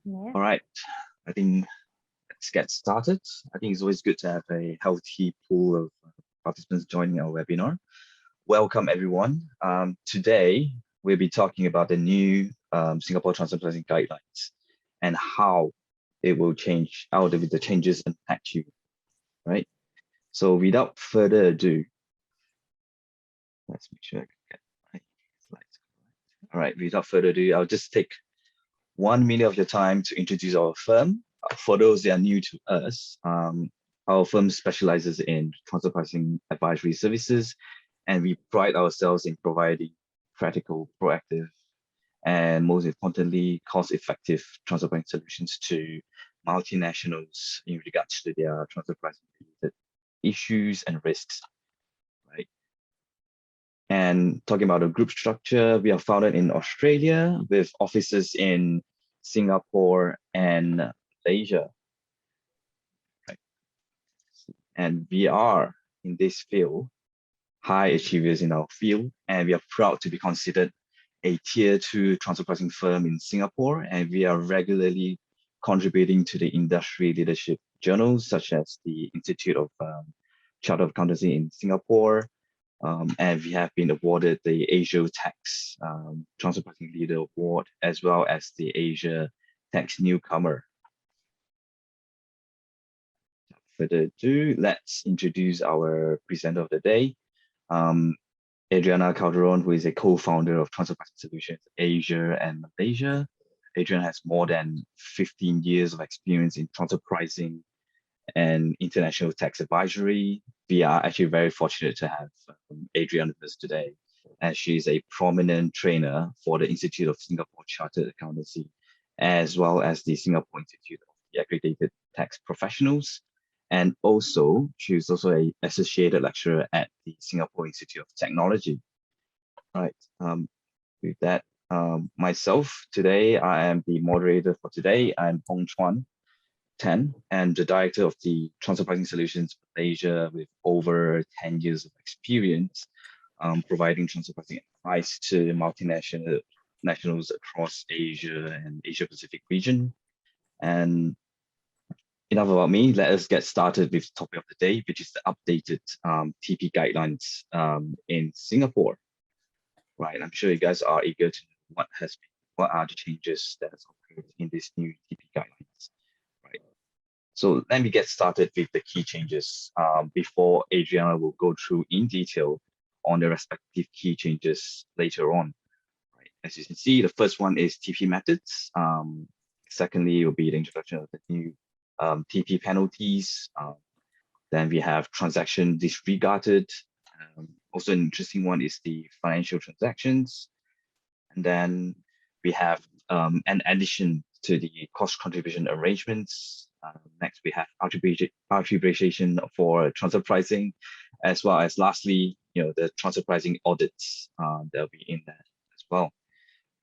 Yeah. All right, I think let's get started. I think it's always good to have a healthy pool of participants joining our webinar. Welcome, everyone. Today, we'll be talking about the new Singapore transfer pricing guidelines and how it will change, how the changes impact you, right? So without further ado, let's make sure I can get my slides correct. All right, without further ado, I'll just take 1 minute of your time to introduce our firm. For those that are new to us, our firm specializes in transfer pricing advisory services, and we pride ourselves in providing practical, proactive, and most importantly, cost-effective transfer pricing solutions to multinationals in regards to their transfer pricing related issues and risks, right? And talking about the group structure, we are founded in Australia with offices in Singapore and Malaysia. Right? And we are in this field high achievers in our field, and we are proud to be considered a tier 2 transfer pricing firm in Singapore, and we are regularly contributing to the industry leadership journals such as the Institute of Chartered of Accountancy in Singapore, and we have been awarded the Asia Tax Transfer Pricing Leader Award, as well as the Asia Tax Newcomer. Without further ado, let's introduce our presenter of the day, Adriana Calderon, who is a co-founder of Transfer Pricing Solutions Asia and Malaysia. Adriana has more than 15 years of experience in transfer pricing and international tax advisory. We are actually very fortunate to have Adriana with us today, as she is a prominent trainer for the Institute of Singapore Chartered Accountancy, as well as the Singapore Institute of the Accredited Tax Professionals. And also, she is also an associated lecturer at the Singapore Institute of Technology. Right. With that, myself, today, I am the moderator for today. I'm Hong Chuan Tan, and the director of the Transfer Pricing Solutions Malaysia with over 10 years of experience providing transfer pricing advice to multinationals across Asia and Asia Pacific region. And enough about me, let us get started with the topic of the day, which is the updated TP guidelines in Singapore. Right, I'm sure you guys are eager to know what are the changes that has occurred in this new TP guidelines. Right. So let me get started with the key changes before Adriana will go through in detail on the respective key changes later on. Right. As you can see, the first one is TP methods. Secondly, will be the introduction of the new TP penalties. Then we have transaction disregarded. Also an interesting one is the financial transactions. And then we have an addition to the cost contribution arrangements. Next, we have arbitration for transfer pricing, as well as lastly, the transfer pricing audits that'll be in there as well.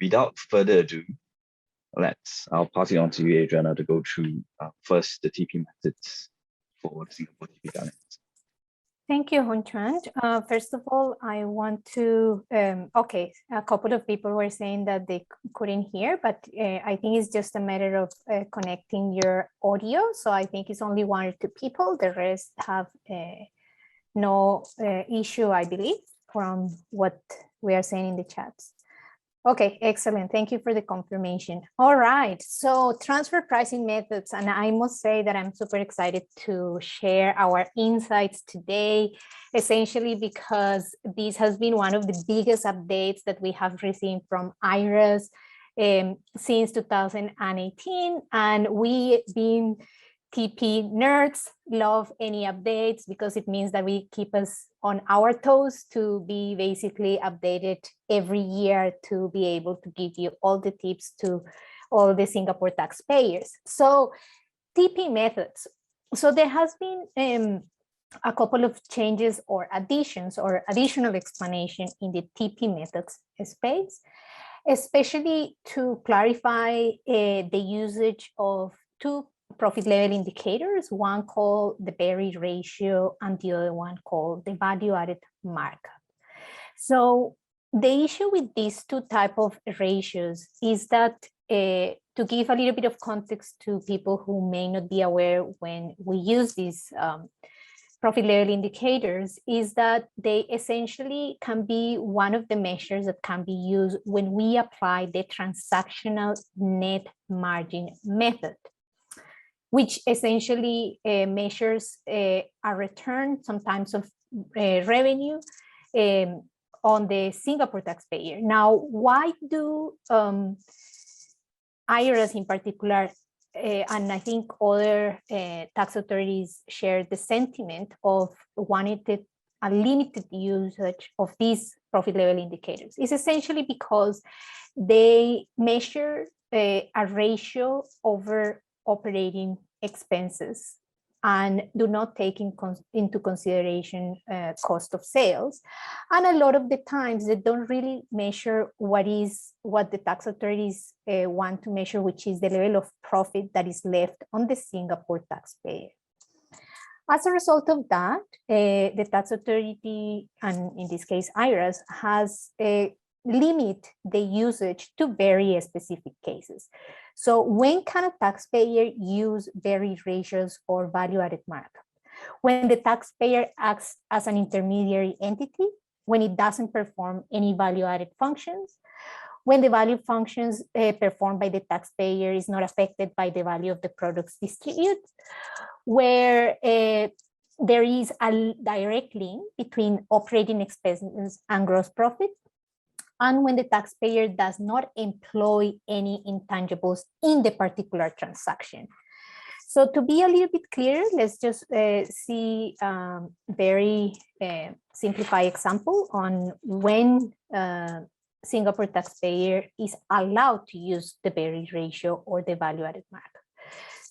Without further ado, I'll pass it on to you, Adriana, to go through first the TP methods for Singapore TP guidelines. Thank you, Hong Chuan. First of all, I want to, okay, a couple of people were saying that they couldn't hear, but I think it's just a matter of connecting your audio. So I think it's only 1 or 2 people. The rest have no issue, I believe, from what we are saying in the chats. Okay, excellent. Thank you for the confirmation. All right, so transfer pricing methods, and I must say that I'm super excited to share our insights today, essentially because this has been one of the biggest updates that we have received from IRAS since 2018, and we being TP nerds love any updates because it means that we keep us on our toes to be basically updated every year to be able to give you all the tips to all the Singapore taxpayers. So TP methods. So there has been a couple of changes or additions or additional explanation in the TP methods space, especially to clarify the usage of 2 profit level indicators, one called the BERI ratio and the other one called the value added markup. So the issue with these 2 types of ratios is that to give a little bit of context to people who may not be aware when we use these profit level indicators, is that they essentially can be one of the measures that can be used when we apply the transactional net margin method, which essentially measures a return, sometimes of revenue, on the Singapore taxpayer. Now, why do IRAS in particular, and I think other tax authorities share the sentiment of wanting a limited usage of these profit level indicators? It's essentially because they measure a ratio over operating expenses and do not take into consideration cost of sales. And a lot of the times they don't really measure what the tax authorities want to measure, which is the level of profit that is left on the Singapore taxpayer. As a result of that, the tax authority, and in this case IRAS, has limit the usage to very specific cases. So when can a taxpayer use varied ratios or value-added markup? When the taxpayer acts as an intermediary entity, when it doesn't perform any value-added functions, when the value functions performed by the taxpayer is not affected by the value of the products distributed, where there is a direct link between operating expenses and gross profit, and when the taxpayer does not employ any intangibles in the particular transaction. So to be a little bit clearer, let's just see very simplified example on when Singapore taxpayer is allowed to use the varied ratio or the value-added markup.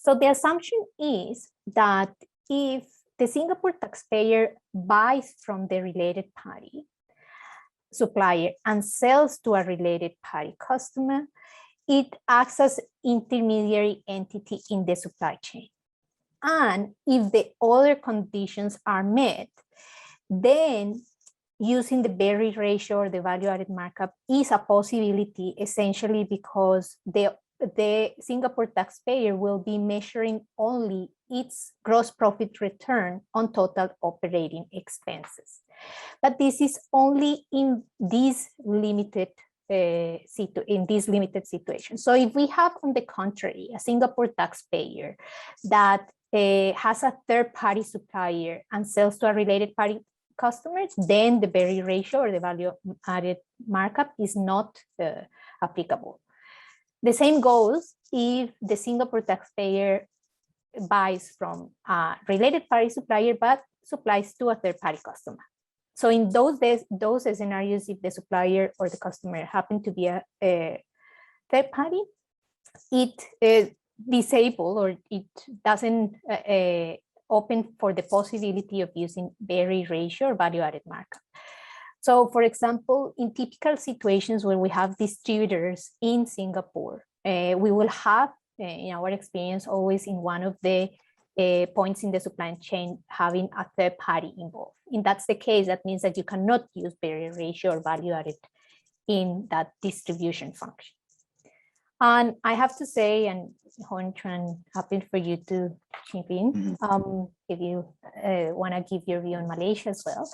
So the assumption is that if the Singapore taxpayer buys from the related party supplier and sells to a related party customer, it acts as intermediary entity in the supply chain. And if the other conditions are met, then using the varied ratio or the value-added markup is a possibility, essentially because the Singapore taxpayer will be measuring only its gross profit return on total operating expenses. But this is only in this limited situation. So if we have, on the contrary, a Singapore taxpayer that has a third-party supplier and sells to a related party customers, then the varied ratio or the value-added markup is not applicable. The same goes if the Singapore taxpayer buys from a related party supplier but supplies to a third-party customer. So in those scenarios, if the supplier or the customer happen to be a third party, it disables or it doesn't open for the possibility of using varied ratio or value-added markup. So for example, in typical situations where we have distributors in Singapore, we will have, in our experience, always in one of the points in the supply chain having a third party involved. If that's the case, that means that you cannot use varied ratio or value-added in that distribution function. And I have to say, and Hon Tran, happy for you to chip in, if you want to give your view on Malaysia as well.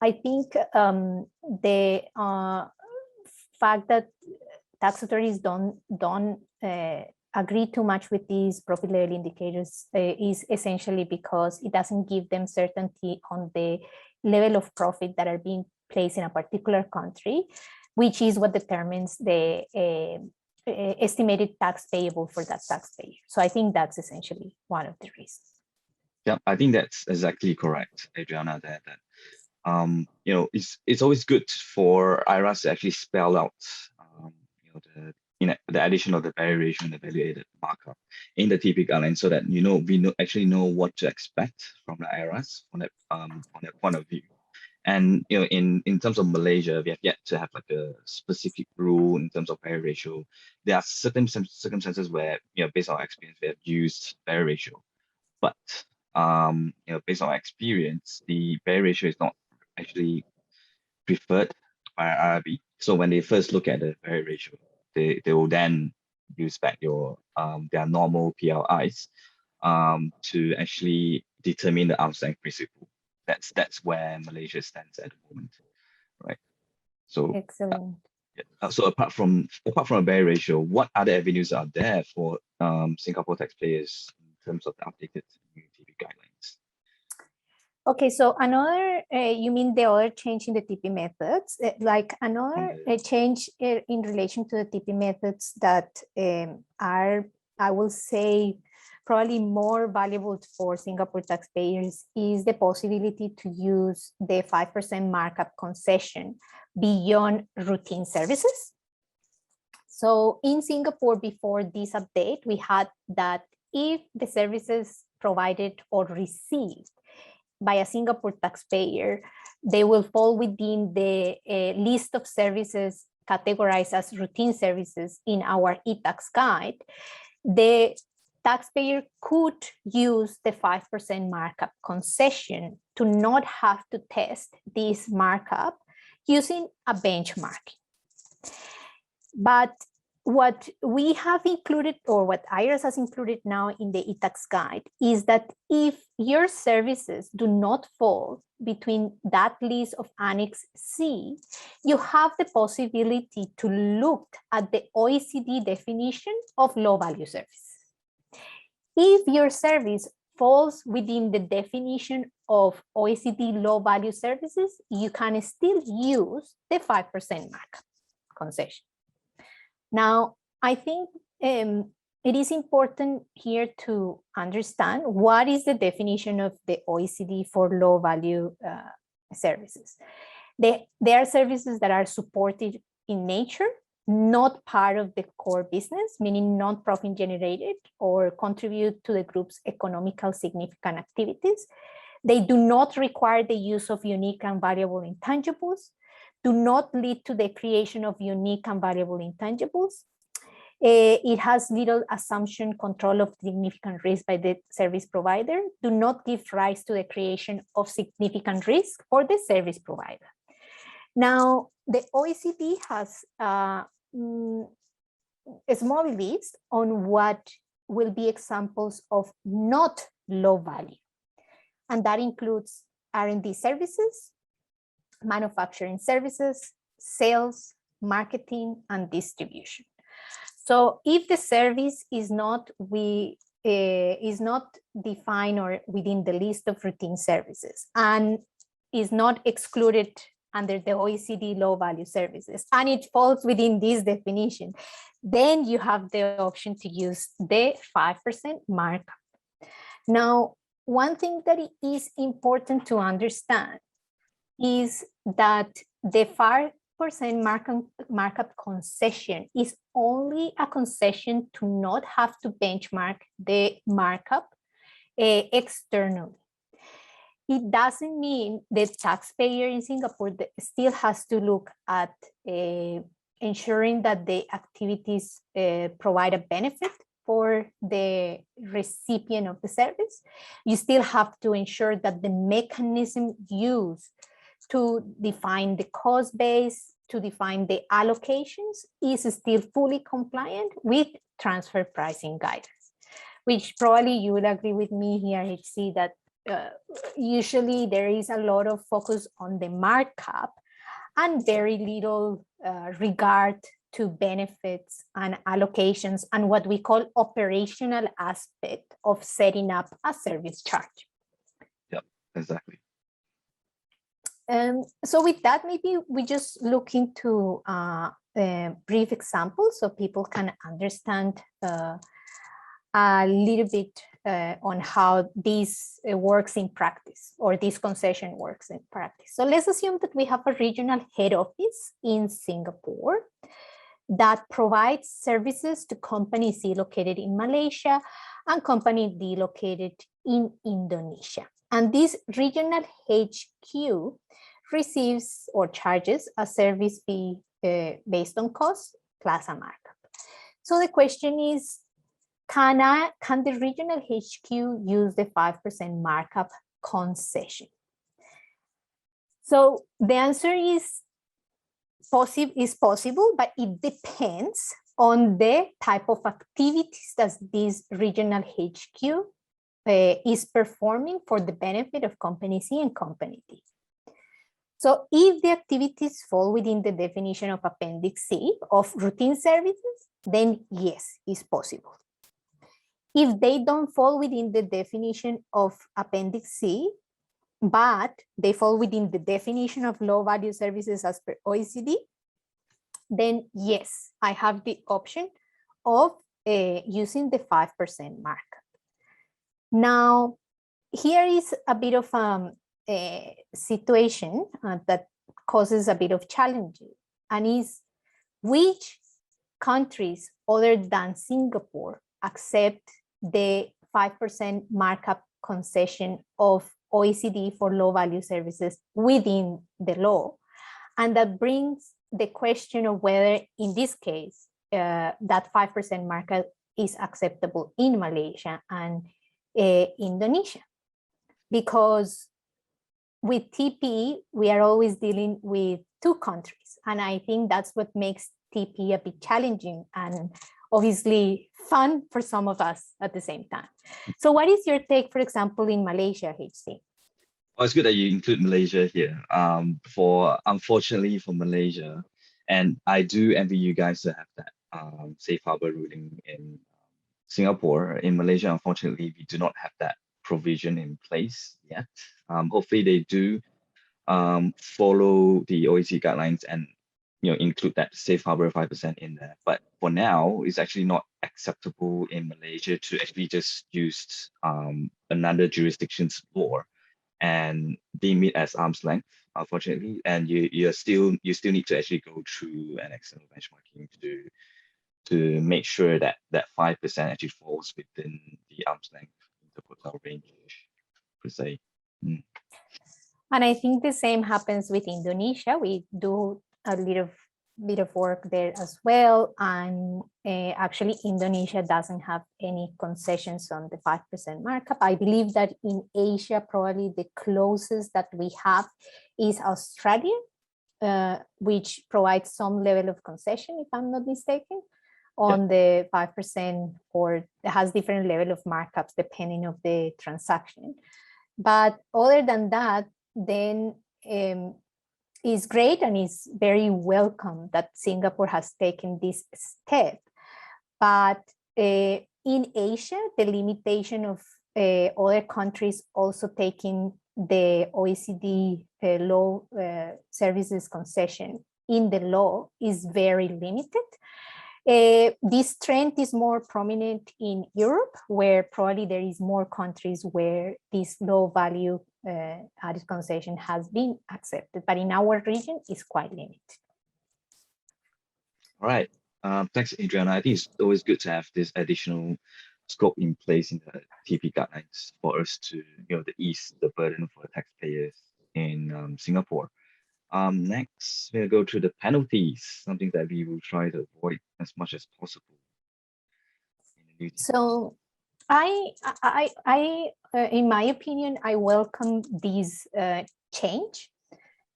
I think the fact that tax authorities don't agree too much with these profit level indicators is essentially because it doesn't give them certainty on the level of profit that are being placed in a particular country, which is what determines the estimated tax payable for that taxpayer. So I think that's essentially one of the reasons. Yeah, I think that's exactly correct, Adriana. That you know, it's always good for IRAS to actually spell out the addition of the varied ratio and the value-added markup in the TP guideline, so that we actually know what to expect from the IRAS on that point of view. And in terms of Malaysia, we have yet to have like a specific rule in terms of varied ratio. There are certain circumstances where, based on our experience, we have used varied ratio, but based on our experience, the varied ratio is not actually preferred by IRB. So when they first look at the varied ratio, they will then use back your their normal PLIs to actually determine the arm's length principle. That's where Malaysia stands at the moment, right? So Excellent. so apart from a barrier ratio, what other avenues are there for Singapore taxpayers in terms of the updated TP guidelines? Okay, so another, you mean the other change in the TP methods, like another change in relation to the TP methods that are, I will say, probably more valuable for Singapore taxpayers is the possibility to use the 5% markup concession beyond routine services. So in Singapore, before this update, we had that if the services provided or received by a Singapore taxpayer, they will fall within the list of services categorized as routine services in our e-tax guide. The taxpayer could use the 5% markup concession to not have to test this markup using a benchmark. But what we have included, or what IRAS has included now in the e-tax guide, is that if your services do not fall between that list of Annex C, you have the possibility to look at the OECD definition of low-value service. If your service falls within the definition of OECD low-value services, you can still use the 5% markup concession. Now, I think it is important here to understand what is the definition of the OECD for low-value services. They are services that are supported in nature, not part of the core business, meaning not profit generated or contribute to the group's economically significant activities. They do not require the use of unique and valuable intangibles, do not lead to the creation of unique and valuable intangibles. It has little assumption control of significant risk by the service provider, do not give rise to the creation of significant risk for the service provider. Now, the OECD has a small list on what will be examples of not low value. And that includes R&D services, manufacturing services, sales, marketing, and distribution. So if the service is not defined or within the list of routine services and is not excluded under the OECD low value services, and it falls within this definition, then you have the option to use the 5% markup. Now, one thing that is important to understand is that the 5% markup concession is only a concession to not have to benchmark the markup externally. It doesn't mean the taxpayer in Singapore still has to look at ensuring that the activities provide a benefit for the recipient of the service. You still have to ensure that the mechanism used to define the cost base, to define the allocations is still fully compliant with transfer pricing guidance, which probably you would agree with me here, HC, that usually there is a lot of focus on the markup and very little regard to benefits and allocations and what we call operational aspect of setting up a service charge. Yeah, exactly. So with that, maybe we just look into brief examples so people can understand a little bit on how this works in practice, or this concession works in practice. So let's assume that we have a regional head office in Singapore that provides services to companies C located in Malaysia and company D located in Indonesia. And this regional HQ receives or charges a service fee based on cost plus a markup. So the question is, can the regional HQ use the 5% markup concession? So the answer is possible, but it depends on the type of activities that this regional HQ is performing for the benefit of company C and company D. So if the activities fall within the definition of Appendix C of routine services, then yes, it's possible. If they don't fall within the definition of Appendix C, but they fall within the definition of low value services as per OECD, then yes, I have the option of using the 5% markup. Now, here is a bit of a situation that causes a bit of challenge, and is which countries other than Singapore accept the 5% markup concession of OECD for low value services within the law. And that brings the question of whether in this case, that 5% markup is acceptable in Malaysia and Indonesia. Because with TP, we are always dealing with two countries. And I think that's what makes TP a bit challenging and obviously fun for some of us at the same time. So what is your take, for example, in Malaysia, HC? Well, it's good that you include Malaysia here. Unfortunately for Malaysia, and I do envy you guys to have that safe harbor ruling in Singapore. In Malaysia, unfortunately, we do not have that provision in place yet. Hopefully they do follow the OECD guidelines and include that safe harbor 5% in there. But for now, it's actually not acceptable in Malaysia to actually just use another jurisdiction's law and deem it as arm's length, unfortunately. And you still need to actually go through an external benchmarking to make sure that that 5% actually falls within the arm's length interquartile range per se. And I think the same happens with Indonesia. We do a little bit of work there as well. And actually, Indonesia doesn't have any concessions on the 5% markup. I believe that in Asia, probably the closest that we have is Australia, which provides some level of concession, if I'm not mistaken, on the 5%, or has different level of markups depending on the transaction. But other than that, then it's great and it's very welcome that Singapore has taken this step. But in Asia, the limitation of other countries also taking the OECD law services concession in the law is very limited. This trend is more prominent in Europe, where probably there is more countries where this low value added concession has been accepted, but in our region it's quite limited. All right, thanks, Adriana. I think it's always good to have this additional scope in place in the TP guidelines for us to to ease the burden for the taxpayers in Singapore. Next, we'll go to the penalties, something that we will try to avoid as much as possible. So I in my opinion, I welcome this change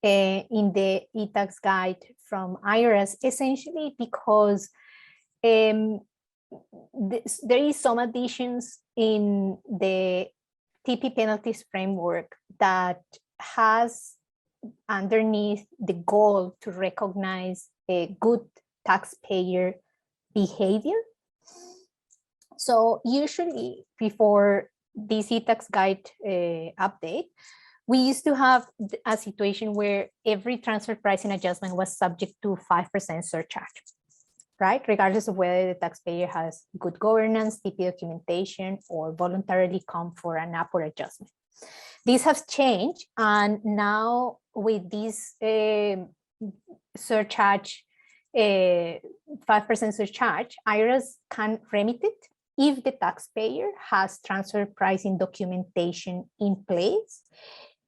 in the e-tax guide from IRAS, essentially because there is some additions in the TP penalties framework that has underneath the goal to recognize a good taxpayer behavior. So usually before this e-tax guide update, we used to have a situation where every transfer pricing adjustment was subject to 5% surcharge, right? Regardless of whether the taxpayer has good governance, TP documentation, or voluntarily come for an upward adjustment. This has changed, and now with this surcharge, 5% surcharge, IRAS can remit it if the taxpayer has transfer pricing documentation in place,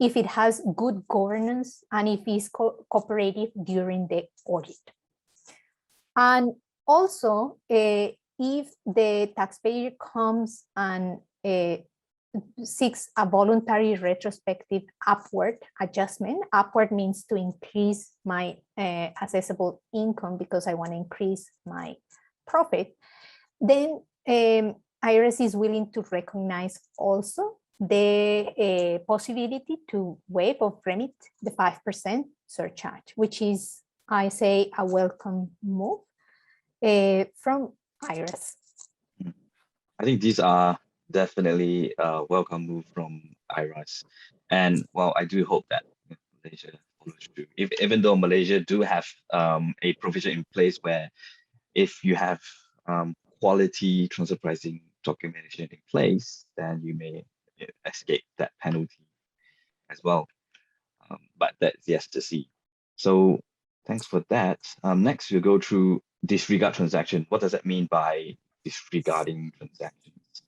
if it has good governance, and if it's cooperative during the audit. And also, if the taxpayer comes and seeks a voluntary retrospective upward adjustment. Upward means to increase my assessable income because I want to increase my profit, then IRS is willing to recognize also the possibility to waive or remit the 5% surcharge, which is, I say, a welcome move from IRS. I think these are definitely a welcome move from IRAS. And well, I do hope that Malaysia follows through. Even though Malaysia do have a provision in place where if you have quality transfer pricing documentation in place, then you may escape that penalty as well. But that's yet to see. So thanks for that. Next, we'll go through disregard transaction. What does that mean by disregarding transactions?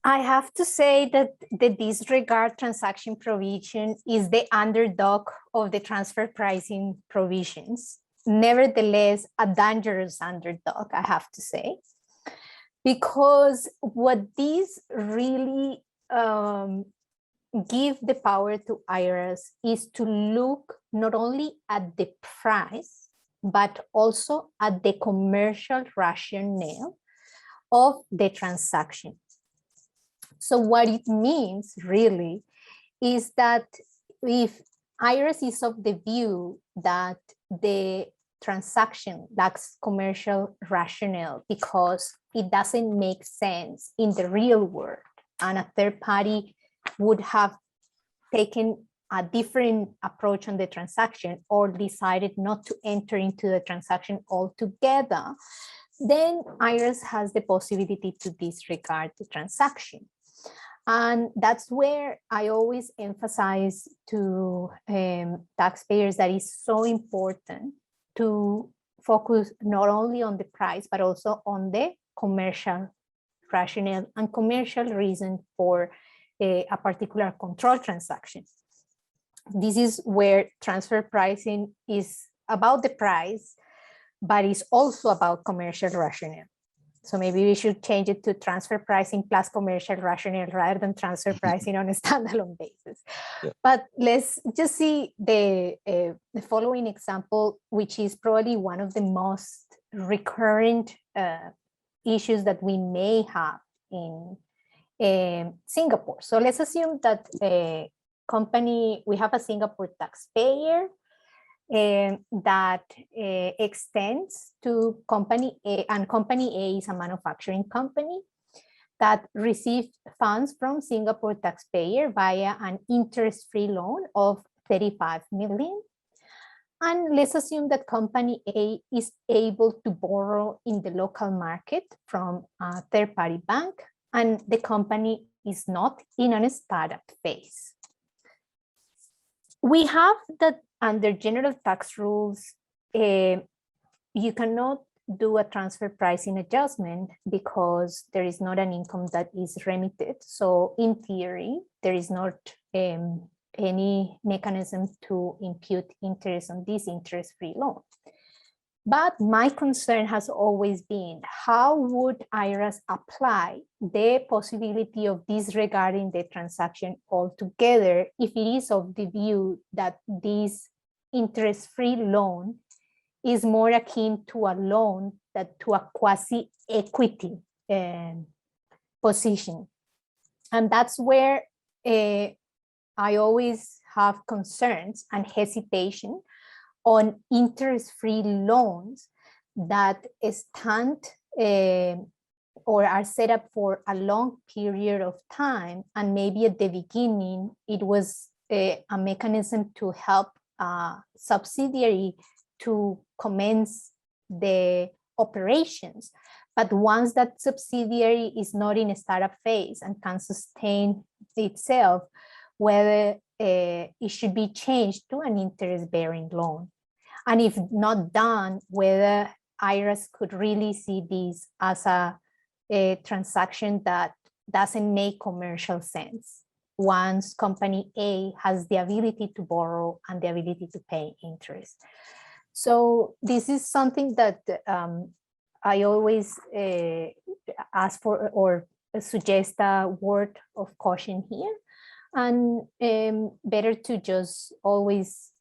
I have to say that the disregard transaction provision is the underdog of the transfer pricing provisions. Nevertheless, a dangerous underdog, I have to say, because what these really give the power to IRS is to look not only at the price, but also at the commercial rationale of the transaction. So what it means really is that if IRS is of the view that the transaction lacks commercial rationale because it doesn't make sense in the real world, and a third party would have taken a different approach on the transaction or decided not to enter into the transaction altogether, then IRS has the possibility to disregard the transaction. And that's where I always emphasize to taxpayers that it's so important to focus not only on the price, but also on the commercial rationale and commercial reason for a particular control transaction. This is where transfer pricing is about the price, but it's also about commercial rationale. So maybe we should change it to transfer pricing plus commercial rationale rather than transfer pricing on a standalone basis. Yeah. But let's just see the following example, which is probably one of the most recurrent issues that we may have in Singapore. So let's assume that a company, we have a Singapore taxpayer that extends to company A, and company A is a manufacturing company that received funds from Singapore taxpayer via an interest-free loan of 35 million. And let's assume that company A is able to borrow in the local market from a third-party bank, and the company is not in a startup phase. We have that under general tax rules, you cannot do a transfer pricing adjustment because there is not an income that is remitted. So in theory, there is not any mechanism to impute interest on this interest-free loan. But my concern has always been, how would IRS apply the possibility of disregarding the transaction altogether if it is of the view that this interest-free loan is more akin to a loan than to a quasi-equity position? And that's where I always have concerns and hesitation on interest-free loans that stand or are set up for a long period of time. And maybe at the beginning, it was a mechanism to help a subsidiary to commence the operations. But once that subsidiary is not in a startup phase and can sustain itself, whether it should be changed to an interest-bearing loan. And if not done, whether IRS could really see this as a transaction that doesn't make commercial sense once company A has the ability to borrow and the ability to pay interest. So this is something that I always ask for or suggest a word of caution here, and better to just always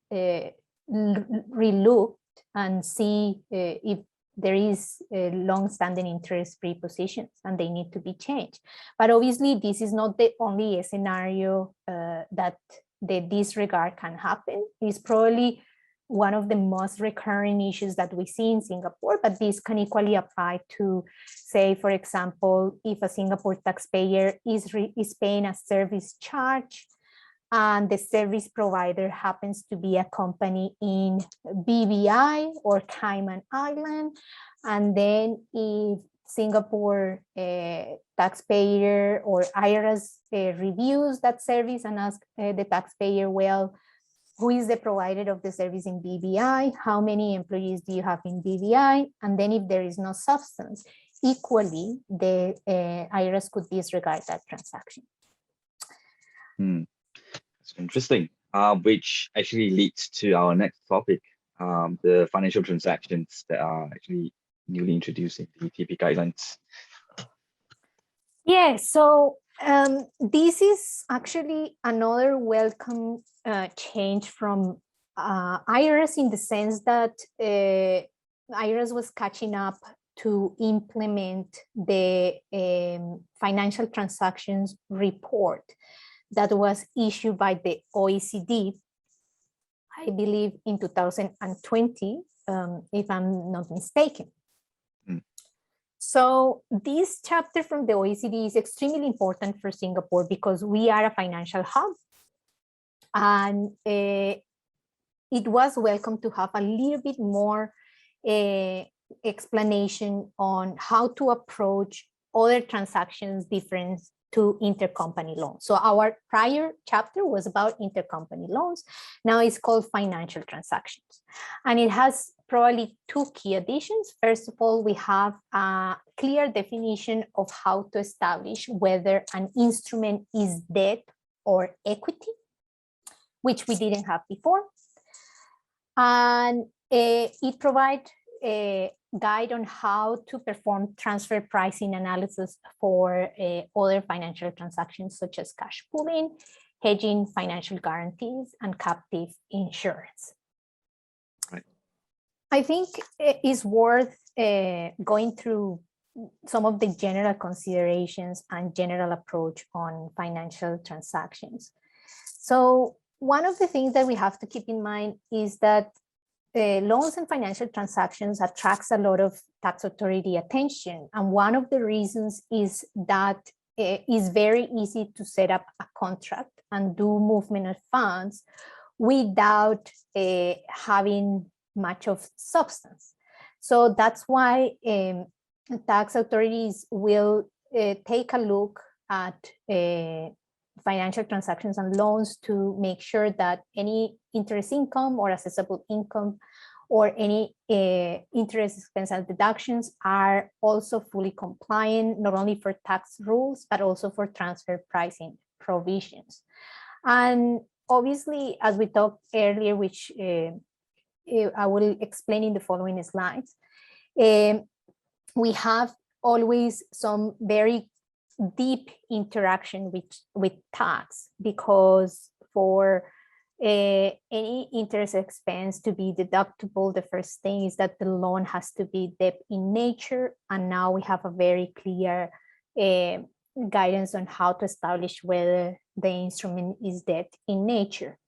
relook and see if there is a long-standing interest-free positions and they need to be changed. But obviously, this is not the only scenario that the disregard can happen. It's probably one of the most recurring issues that we see in Singapore, but this can equally apply to, say, for example, if a Singapore taxpayer is paying a service charge and the service provider happens to be a company in BVI or Cayman Island, and then if Singapore taxpayer or IRAS reviews that service and asks the taxpayer, well, who is the provider of the service in BVI? How many employees do you have in BVI? And then if there is no substance, equally, the IRS could disregard that transaction. That's interesting, which actually leads to our next topic, the financial transactions that are actually newly introduced in the TP guidelines. Yeah, so this is actually another welcome change from IRS, in the sense that IRS was catching up to implement the financial transactions report that was issued by the OECD, I believe in 2020, if I'm not mistaken. So this chapter from the OECD is extremely important for Singapore because we are a financial hub. And it was welcome to have a little bit more explanation on how to approach other transactions different to intercompany loans. So our prior chapter was about intercompany loans. Now it's called financial transactions. And it has probably two key additions. First of all, we have a clear definition of how to establish whether an instrument is debt or equity, which we didn't have before. And it provides a guide on how to perform transfer pricing analysis for other financial transactions, such as cash pooling, hedging, financial guarantees, and captive insurance. Right. I think it is worth going through some of the general considerations and general approach on financial transactions. So one of the things that we have to keep in mind is that loans and financial transactions attracts a lot of tax authority attention. And one of the reasons is that it is very easy to set up a contract and do movement of funds without having much of substance. So that's why tax authorities will take a look at financial transactions and loans to make sure that any interest income or assessable income or any interest expense and deductions are also fully compliant, not only for tax rules, but also for transfer pricing provisions. And obviously, as we talked earlier, which I will explain in the following slides, we have always some very deep interaction with tax, because for any interest expense to be deductible, the first thing is that the loan has to be debt in nature. And now we have a very clear guidance on how to establish whether the instrument is debt in nature.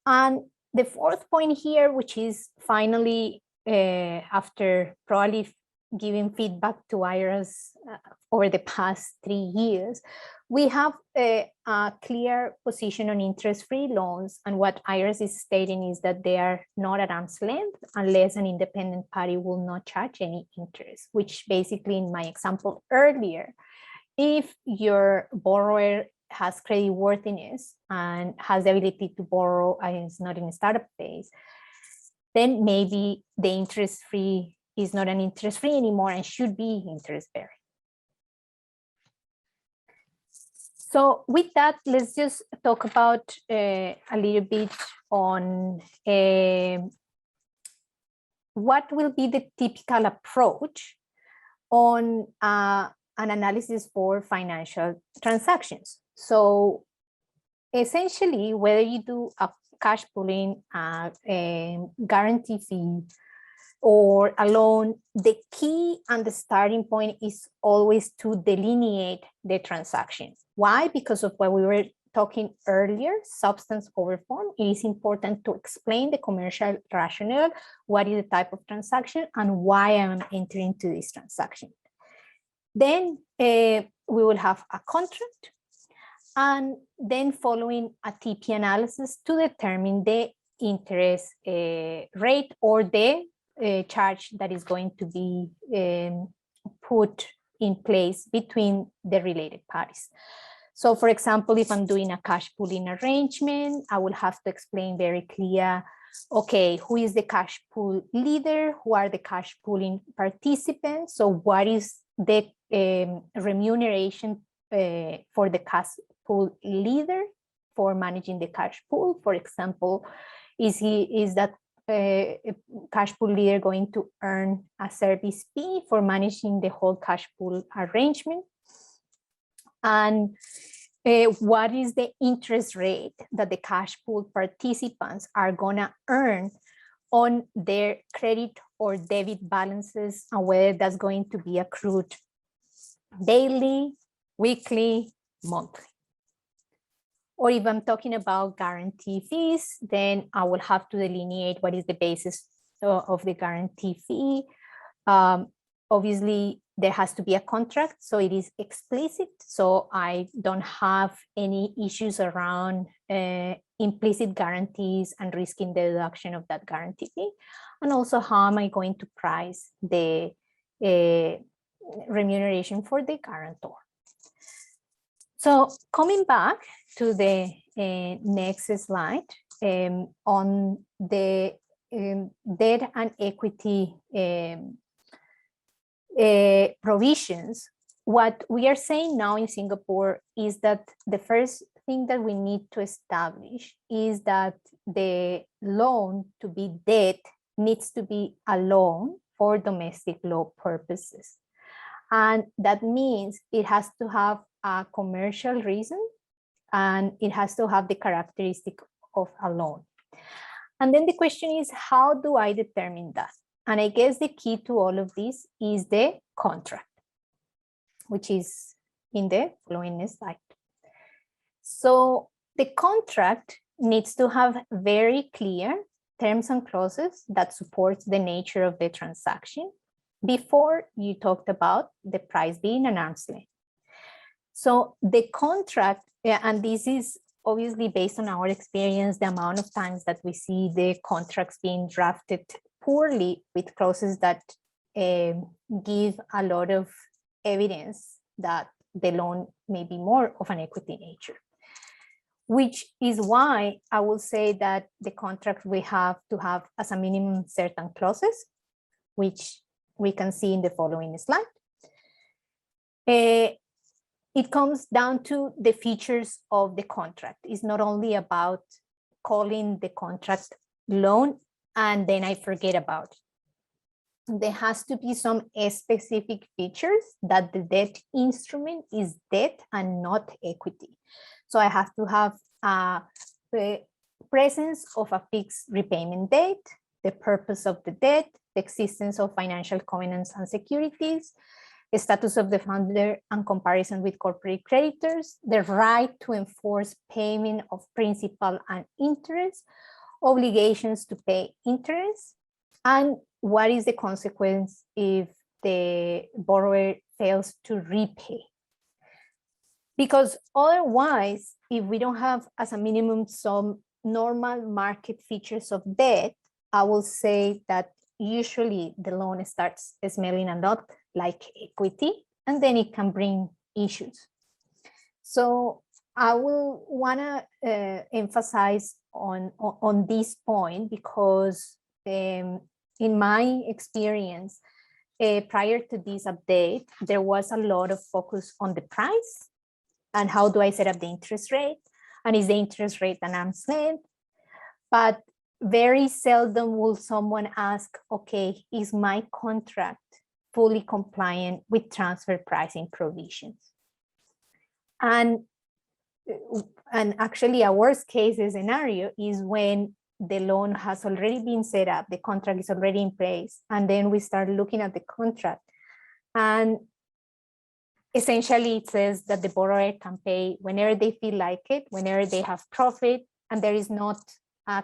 And the fourth point here, which is finally, after probably giving feedback to IRS over the past 3 years, we have a clear position on interest-free loans. And what IRS is stating is that they are not at arm's length unless an independent party will not charge any interest, which basically, in my example earlier, if your borrower has creditworthiness and has the ability to borrow and is not in a startup phase, then maybe the interest-free is not an interest-free anymore and should be interest-bearing. So with that, let's just talk about a little bit on what will be the typical approach on an analysis for financial transactions. So essentially, whether you do a cash pooling, a guarantee fee, or a loan, the key and the starting point is always to delineate the transaction. Why? Because of what we were talking earlier, substance over form. It is important to explain the commercial rationale, what is the type of transaction, and why I'm entering into this transaction. Then we will have a contract, and then following a TP analysis to determine the interest rate or the charge that is going to be put in place between the related parties. So for example, if I'm doing a cash pooling arrangement, I will have to explain very clear, okay, who is the cash pool leader? Who are the cash pooling participants? So what is the remuneration for the cash pool leader for managing the cash pool? For example, is that cash pool leader going to earn a service fee for managing the whole cash pool arrangement? And what is the interest rate that the cash pool participants are gonna earn on their credit or debit balances, and whether that's going to be accrued daily, weekly, monthly? Or if I'm talking about guarantee fees, then I will have to delineate what is the basis of the guarantee fee. Obviously, there has to be a contract, so it is explicit, so I don't have any issues around implicit guarantees and risking the deduction of that guarantee fee. And also, how am I going to price the remuneration for the guarantor? So coming back to the next slide, on the debt and equity provisions, what we are saying now in Singapore is that the first thing that we need to establish is that the loan to be debt needs to be a loan for domestic law purposes. And that means it has to have a commercial reason, and it has to have the characteristic of a loan. And then the question is, how do I determine that? And I guess the key to all of this is the contract, which is in the following slide. So the contract needs to have very clear terms and clauses that support the nature of the transaction. Before, you talked about the price being an arm's length. So the contract, and this is obviously based on our experience, the amount of times that we see the contracts being drafted poorly with clauses that give a lot of evidence that the loan may be more of an equity nature, which is why I will say that the contract we have to have as a minimum certain clauses, which we can see in the following slide. It comes down to the features of the contract. It's not only about calling the contract loan and then I forget about it. There has to be some specific features that the debt instrument is debt and not equity. So I have to have the presence of a fixed repayment date, the purpose of the debt, the existence of financial covenants and securities, the status of the funder and comparison with corporate creditors, the right to enforce payment of principal and interest, obligations to pay interest, and what is the consequence if the borrower fails to repay. Because otherwise, if we don't have as a minimum some normal market features of debt, I will say that usually the loan starts smelling a lot like equity, and then it can bring issues. So I will want to emphasize on this point because in my experience, prior to this update, there was a lot of focus on the price and how do I set up the interest rate, and is the interest rate an arm's length? But very seldom will someone ask, okay, is my contract fully compliant with transfer pricing provisions? And actually a worst case scenario is when the loan has already been set up, the contract is already in place, and then we start looking at the contract, and essentially it says that the borrower can pay whenever they feel like it, whenever they have profit, and there is not a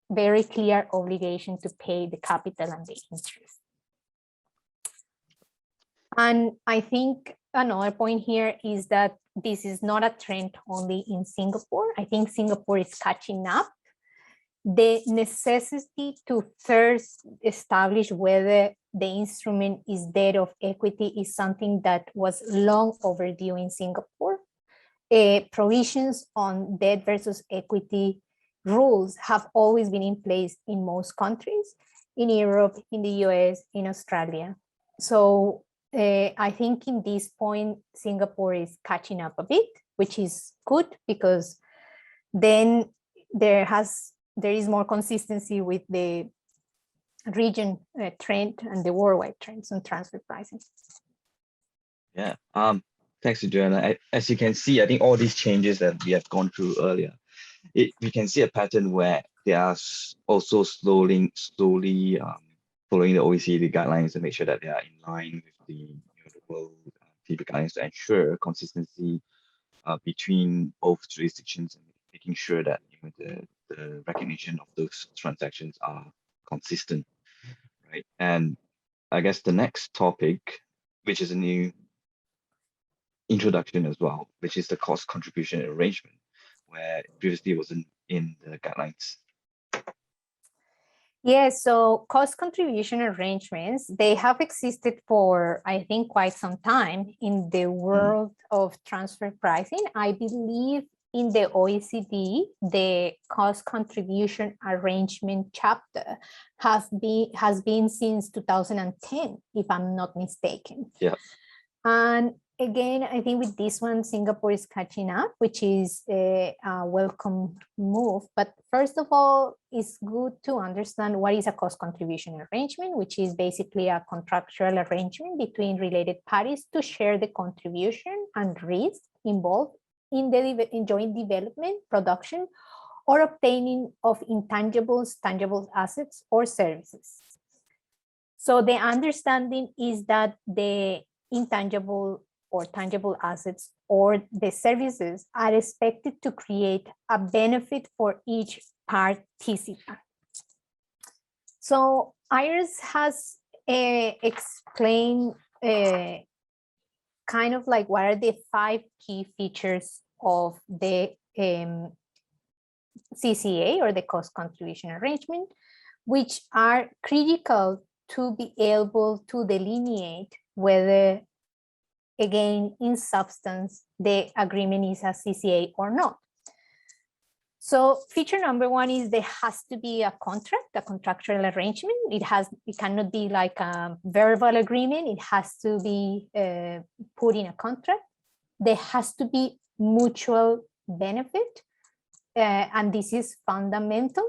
very clear obligation to pay the capital and the interest. And I think another point here is that this is not a trend only in Singapore. I think Singapore is catching up. The necessity to first establish whether the instrument is debt of equity is something that was long overdue in Singapore. Provisions on debt versus equity rules have always been in place in most countries, in Europe, in the US, in Australia. So I think in this point, Singapore is catching up a bit, which is good because then there is more consistency with the region trend and the worldwide trends on transfer pricing. Yeah. Thanks, Adriana. As you can see, I think all these changes that we have gone through earlier, we can see a pattern where they are also slowly following the OECD guidelines to make sure that they are in line with the world TP guidelines to ensure consistency between both jurisdictions and making sure that the recognition of those transactions are consistent, right? And I guess the next topic, which is a new introduction as well, which is the cost contribution arrangement, where previously it wasn't in the guidelines. Yes, so cost contribution arrangements, they have existed for, I think, quite some time in the world of transfer pricing. I believe in the OECD, the cost contribution arrangement chapter has been since 2010, if I'm not mistaken. Yeah. And again, I think with this one, Singapore is catching up, which is a welcome move. But first of all, it's good to understand what is a cost contribution arrangement, which is basically a contractual arrangement between related parties to share the contribution and risk involved in the joint development, production, or obtaining of intangibles, tangible assets, or services. So the understanding is that the intangible or tangible assets or the services are expected to create a benefit for each participant. So IRAS has explained kind of like what are the 5 key features of the CCA or the cost contribution arrangement, which are critical to be able to delineate whether, again, in substance, the agreement is a CCA or not. So feature number 1 is there has to be a contract, a contractual arrangement. It cannot be like a verbal agreement. It has to be put in a contract. There has to be mutual benefit, and this is fundamental.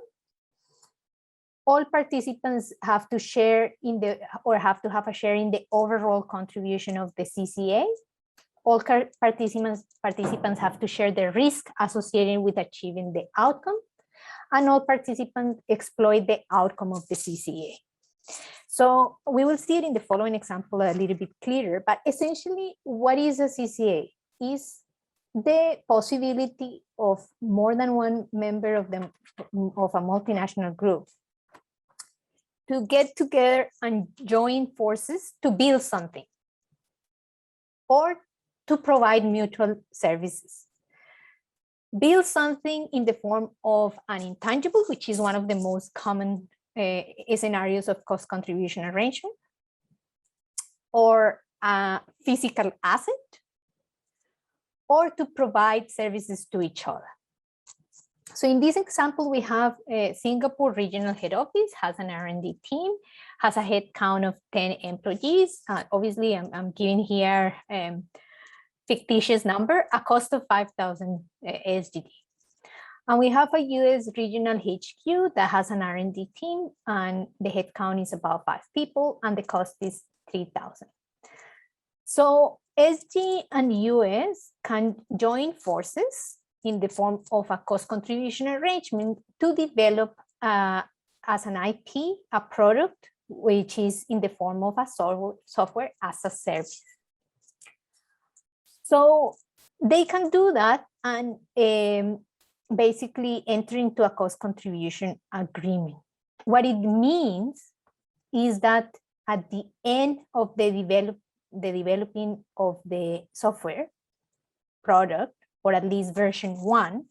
All participants have to share in the, or have to have a share in the overall contribution of the CCA. All participants have to share the risk associated with achieving the outcome, and all participants exploit the outcome of the CCA. So we will see it in the following example a little bit clearer, but essentially what is a CCA? Is the possibility of more than one member of a multinational group to get together and join forces to build something or to provide mutual services. Build something in the form of an intangible, which is one of the most common scenarios of cost contribution arrangement, or a physical asset, or to provide services to each other. So in this example, we have Singapore Regional Head Office has an R&D team, has a head count of 10 employees. Obviously, I'm giving here fictitious number, a cost of 5,000 SGD. And we have a US regional HQ that has an R&D team, and the head count is about 5 people, and the cost is 3,000. So SG and US can join forces in the form of a cost contribution arrangement to develop as an IP, a product, which is in the form of a software as a service. So they can do that and basically enter into a cost contribution agreement. What it means is that at the end of the developing of the software product, or at least version 1,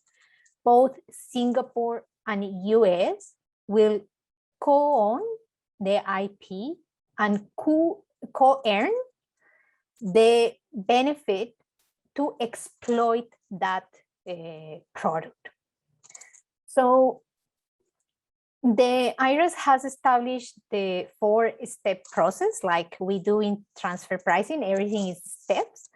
both Singapore and US will co-own the IP and co-earn the benefit to exploit that product. So the IRAS has established the 4-step process, like we do in transfer pricing. Everything is steps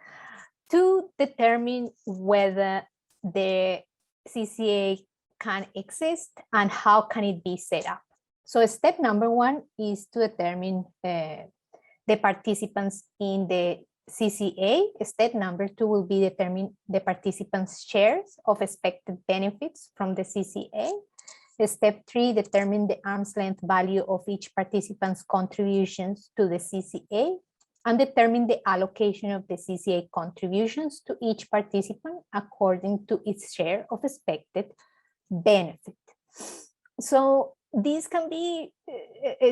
to determine whether the CCA can exist and how can it be set up. So step number 1 is to determine the participants in the CCA. Step number 2 will be determine the participants' shares of expected benefits from the CCA. Step 3, determine the arm's length value of each participant's contributions to the CCA, and determine the allocation of the CCA contributions to each participant according to its share of expected benefit. So this can be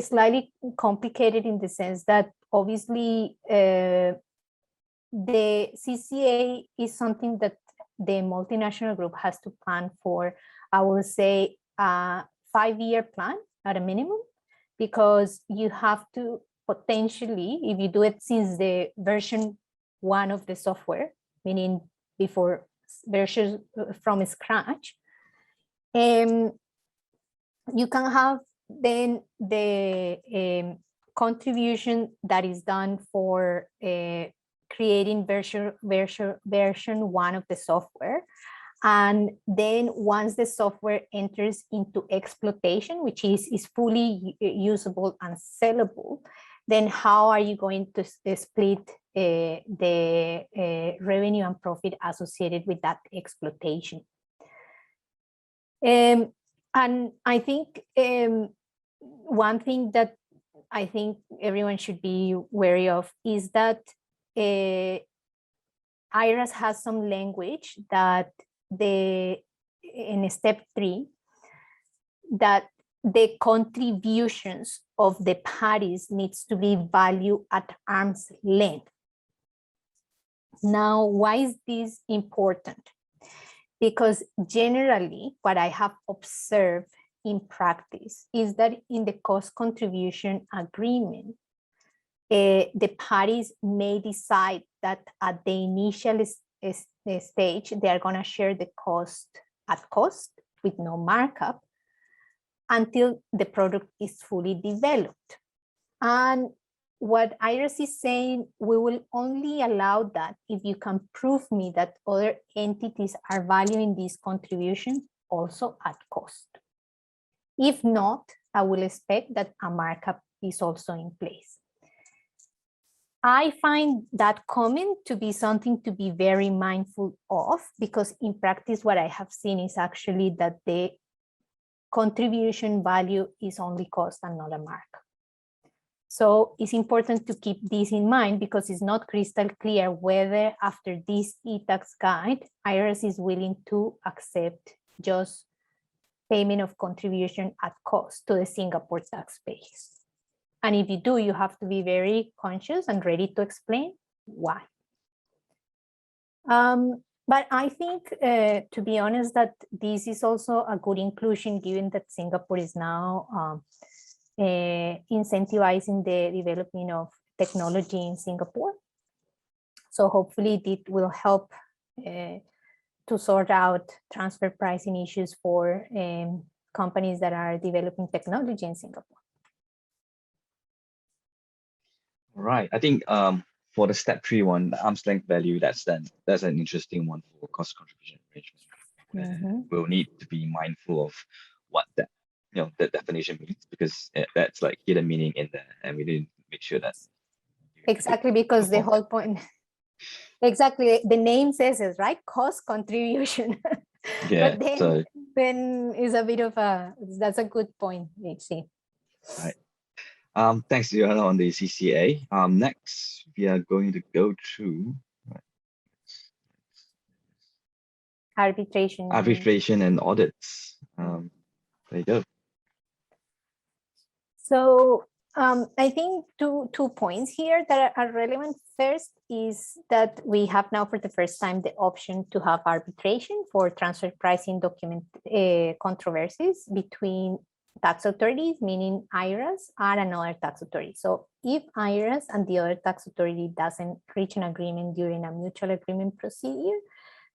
slightly complicated in the sense that obviously the CCA is something that the multinational group has to plan for, I will say, a 5-year plan at a minimum, because you have to potentially, if you do it since the version 1 of the software, meaning before versions from scratch, you can have then the contribution that is done for creating version 1 of the software. And then once the software enters into exploitation, which is fully usable and sellable, then how are you going to split the revenue and profit associated with that exploitation? And I think one thing that I think everyone should be wary of is that IRAS has some language that in step 3, that the contributions of the parties needs to be valued at arm's length. Now, why is this important? Because generally what I have observed in practice is that in the cost contribution agreement, the parties may decide that at the initial stage, they are going to share the cost at cost with no markup until the product is fully developed. And what IRAS is saying, we will only allow that if you can prove me that other entities are valuing these contributions also at cost. If not, I will expect that a markup is also in place. I find that comment to be something to be very mindful of, because in practice, what I have seen is actually that the contribution value is only cost and not a markup. So it's important to keep this in mind, because it's not crystal clear whether after this e-tax guide, IRAS is willing to accept just payment of contribution at cost to the Singapore taxpayers. And if you do, you have to be very conscious and ready to explain why. But I think, to be honest, that this is also a good inclusion, given that Singapore is now incentivizing the development of technology in Singapore. So hopefully it will help to sort out transfer pricing issues for companies that are developing technology in Singapore. Right. I think for the step 3 one, the arm's length value, that's an interesting one for cost contribution arrangement. We'll need to be mindful of what that that definition means, because that's like hidden meaning in there, and we didn't make sure that. Exactly, because the whole point. Exactly, the name says it, right? Cost contribution. Yeah. But then so then it's a bit of that's a good point, HC. Right. Thanks, Joanna, on the CCA. Next, we are going to go through Arbitration. arbitration and audits. There you go. So I think two points here that are relevant. First is that we have now for the first time the option to have arbitration for transfer pricing document controversies between tax authorities, meaning IRAS and another tax authority. So if IRAS and the other tax authority doesn't reach an agreement during a mutual agreement procedure,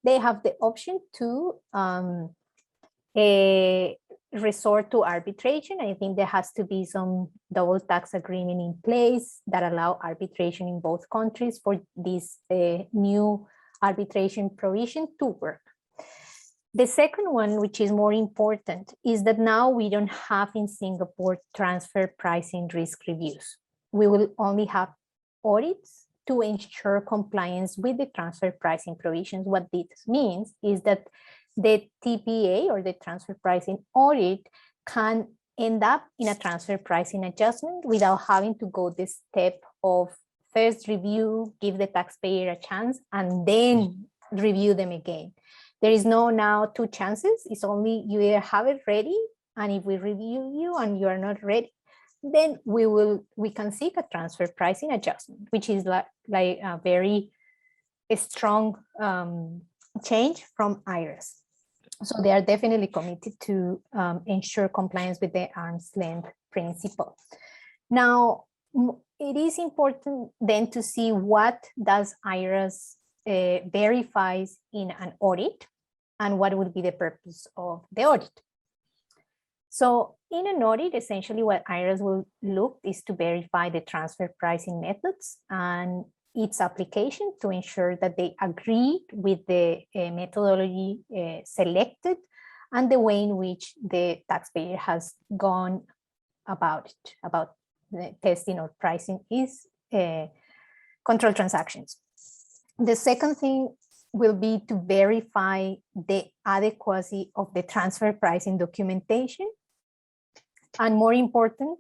they have the option to resort to arbitration. I think there has to be some double tax agreement in place that allow arbitration in both countries for this new arbitration provision to work. The second one, which is more important, is that now we don't have in Singapore transfer pricing risk reviews. We will only have audits to ensure compliance with the transfer pricing provisions. What this means is that the TPA or the transfer pricing audit can end up in a transfer pricing adjustment without having to go the step of first review, give the taxpayer a chance, and then review them again. There is no now two chances. It's only you either have it ready, and if we review you and you are not ready, then we can seek a transfer pricing adjustment, which is like a very strong change from IRAS. So they are definitely committed to ensure compliance with the arm's length principle. Now, it is important then to see what does IRAS verifies in an audit and what would be the purpose of the audit. So in an audit, essentially what IRAS will look is to verify the transfer pricing methods and its application to ensure that they agree with the methodology selected and the way in which the taxpayer has gone about it, about the testing or pricing is control transactions. The second thing will be to verify the adequacy of the transfer pricing documentation, and more important,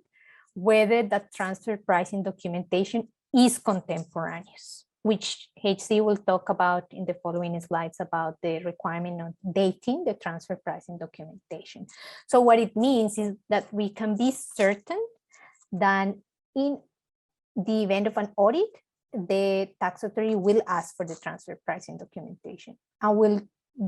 whether that transfer pricing documentation is contemporaneous, which HC will talk about in the following slides about the requirement of dating the transfer pricing documentation. So what it means is that we can be certain that in the event of an audit, the tax authority will ask for the transfer pricing documentation and will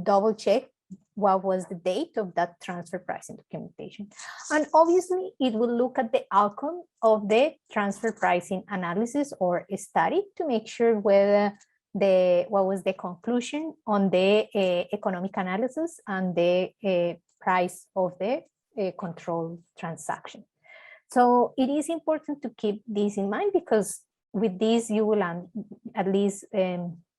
double check what was the date of that transfer pricing documentation. And obviously it will look at the outcome of the transfer pricing analysis or study to make sure whether what was the conclusion on the economic analysis and the price of the control transaction. So it is important to keep this in mind, because with this you will at least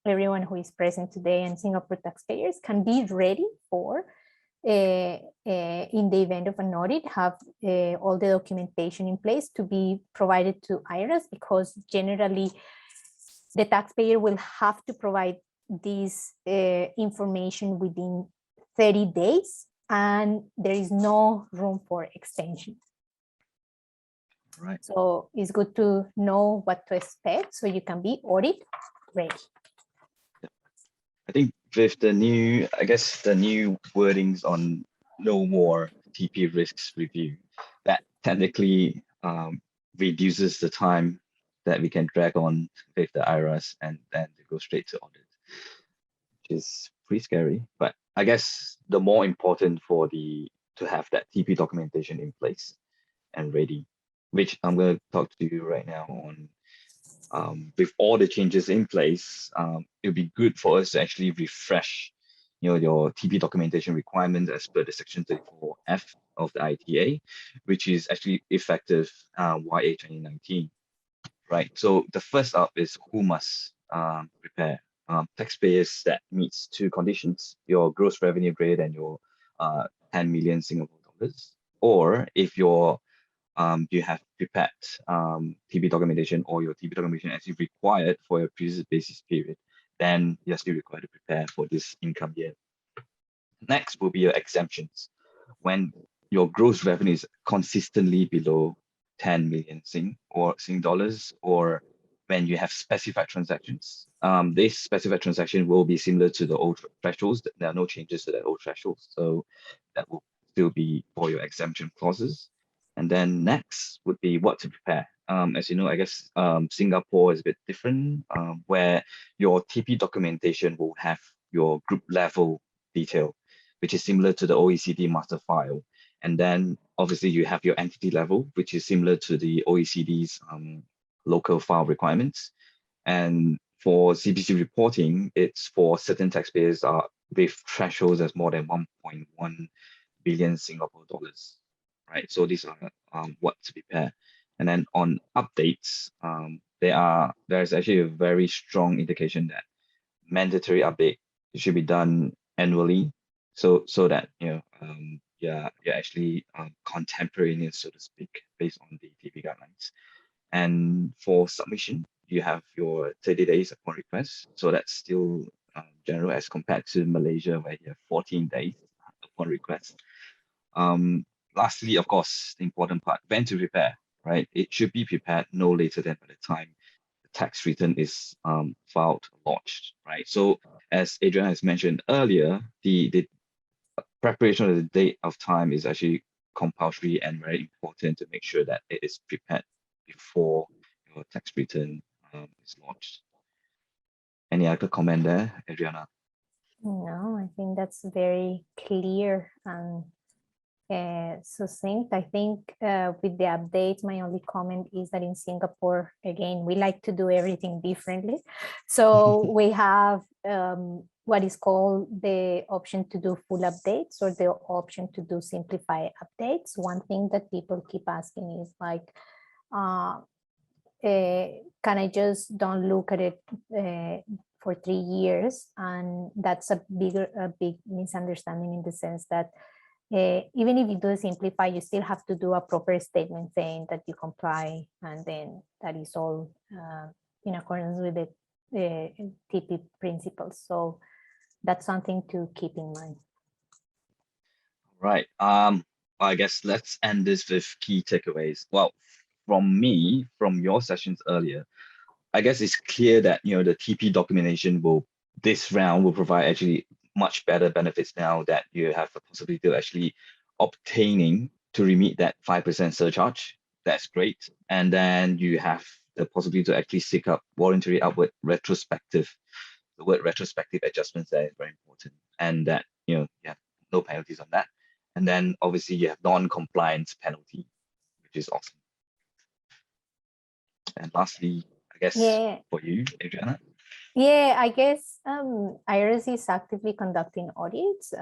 everyone who is present today and Singapore taxpayers can be ready for in the event of an audit, have all the documentation in place to be provided to IRAS, because generally the taxpayer will have to provide this information within 30 days and there is no room for extension. Right. So it's good to know what to expect so you can be audit ready. I think with the new, I guess the new wordings on no more TP risks review, that technically reduces the time that we can drag on with the IRAS and then to go straight to audit, which is pretty scary. But I guess the more important to have that TP documentation in place and ready, which I'm going to talk to you right now on. With all the changes in place, it would be good for us to actually refresh, your TP documentation requirements as per the Section 34F of the ITA, which is actually effective YA 2019. Right. So the first up is who must prepare. Taxpayers that meets two conditions: your gross revenue greater than your 10 million Singapore dollars, or if you have prepared TB documentation or your TB documentation actually required for your previous basis period, then you're still required to prepare for this income year. Next will be your exemptions. When your gross revenue is consistently below 10 million Sing dollars, or when you have specified transactions. This specified transaction will be similar to the old thresholds. There are no changes to the old thresholds, so that will still be for your exemption clauses. And then next would be what to prepare. As you know, I guess Singapore is a bit different, where your TP documentation will have your group level detail, which is similar to the OECD master file. And then obviously you have your entity level, which is similar to the OECD's local file requirements. And for CBC reporting, it's for certain taxpayers with thresholds as more than 1.1 billion Singapore dollars, right? So these are what to prepare. And then on updates, there's actually a very strong indication that mandatory update should be done annually, so that you're actually contemporaneous, so to speak, based on the TP guidelines. And for submission, you have your 30 days upon request. So that's still general as compared to Malaysia, where you have 14 days upon request. Lastly, of course, the important part, when to prepare, right? It should be prepared no later than by the time the tax return is filed, lodged, right? So as Adrian has mentioned earlier, the preparation of the date of time is actually compulsory and very important to make sure that it is prepared before your tax return is lodged. Any other comment there, Adriana? No, I think that's very clear and succinct. I think with the updates, my only comment is that in Singapore, again, we like to do everything differently. So we have what is called the option to do full updates or the option to do simplify updates. One thing that people keep asking is like, can I just don't look at it for 3 years? And that's a big misunderstanding in the sense that even if you do simplify, you still have to do a proper statement saying that you comply, and then that is all in accordance with the TP principles. So that's something to keep in mind. Right. I guess let's end this with key takeaways. Well, from your sessions earlier, I guess it's clear that the TP documentation this round will provide actually much better benefits now that you have the possibility of actually obtaining to remit that 5% surcharge. That's great. And then you have the possibility to actually seek up voluntary upward retrospective. The word retrospective adjustments there is very important. And that, you have no penalties on that. And then obviously you have non-compliance penalty, which is awesome. And lastly, I guess for you, Adriana. Yeah, I guess IRAS is actively conducting audits.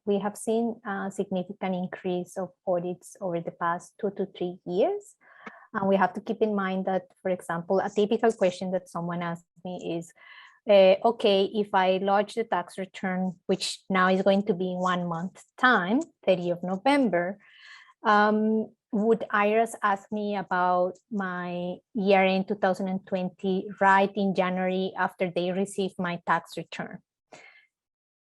We have seen a significant increase of audits over the past 2 to 3 years. And we have to keep in mind that, for example, a typical question that someone asked me is, okay, if I lodge the tax return, which now is going to be in 1 month's time, 30th of November, would IRAS ask me about my year-end 2020 right in January after they receive my tax return?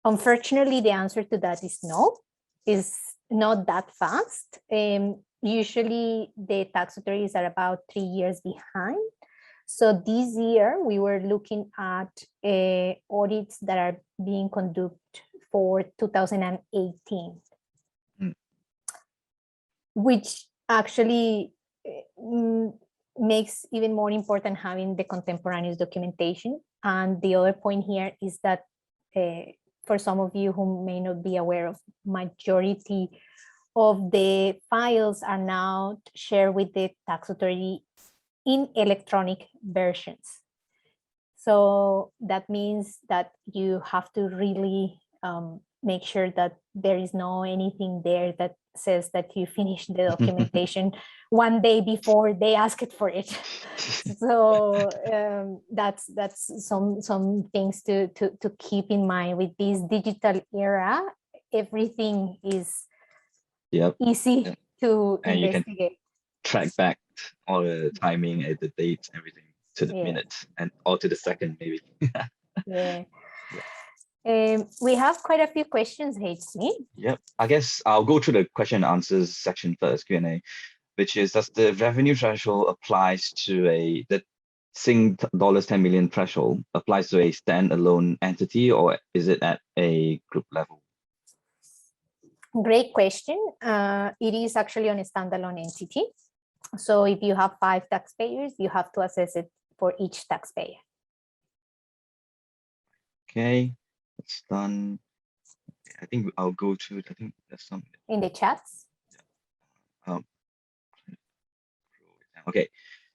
Unfortunately, the answer to that is no, is not that fast. Usually the tax authorities are about 3 years behind. So this year we were looking at audits that are being conducted for 2018. Which actually makes even more important having the contemporaneous documentation. And the other point here is that for some of you who may not be aware of, majority of the files are now shared with the tax authority in electronic versions. So that means that you have to really make sure that there is no anything there that says that you finished the documentation 1 day before they asked for it. So that's some things to keep in mind with this digital era. Everything is easy to and investigate. You can track back all the timing and the dates, everything to the minute and or to the second maybe. Yeah. We have quite a few questions, HC. Yep. I guess I'll go through the question and answers section first, Q&A, which is, does the revenue threshold applies to the Sing dollars 10 million threshold applies to a standalone entity, or is it at a group level? Great question. It is actually on a standalone entity. So if you have 5 taxpayers, you have to assess it for each taxpayer. Okay, that's done. I think I'll go to, I think there's some in the chats. Okay,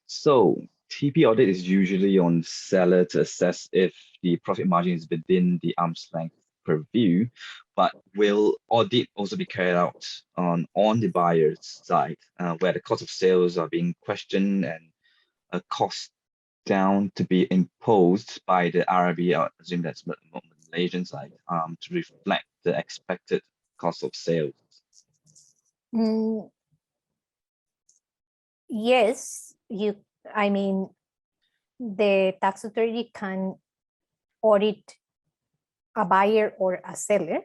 so TP audit is usually on seller to assess if the profit margin is within the arm's length purview, but will audit also be carried out on the buyer's side, where the cost of sales are being questioned and a cost down to be imposed by the IRB, I assume that's the Malaysian side, to reflect the expected cost of sales? Yes, I mean, the tax authority can audit a buyer or a seller.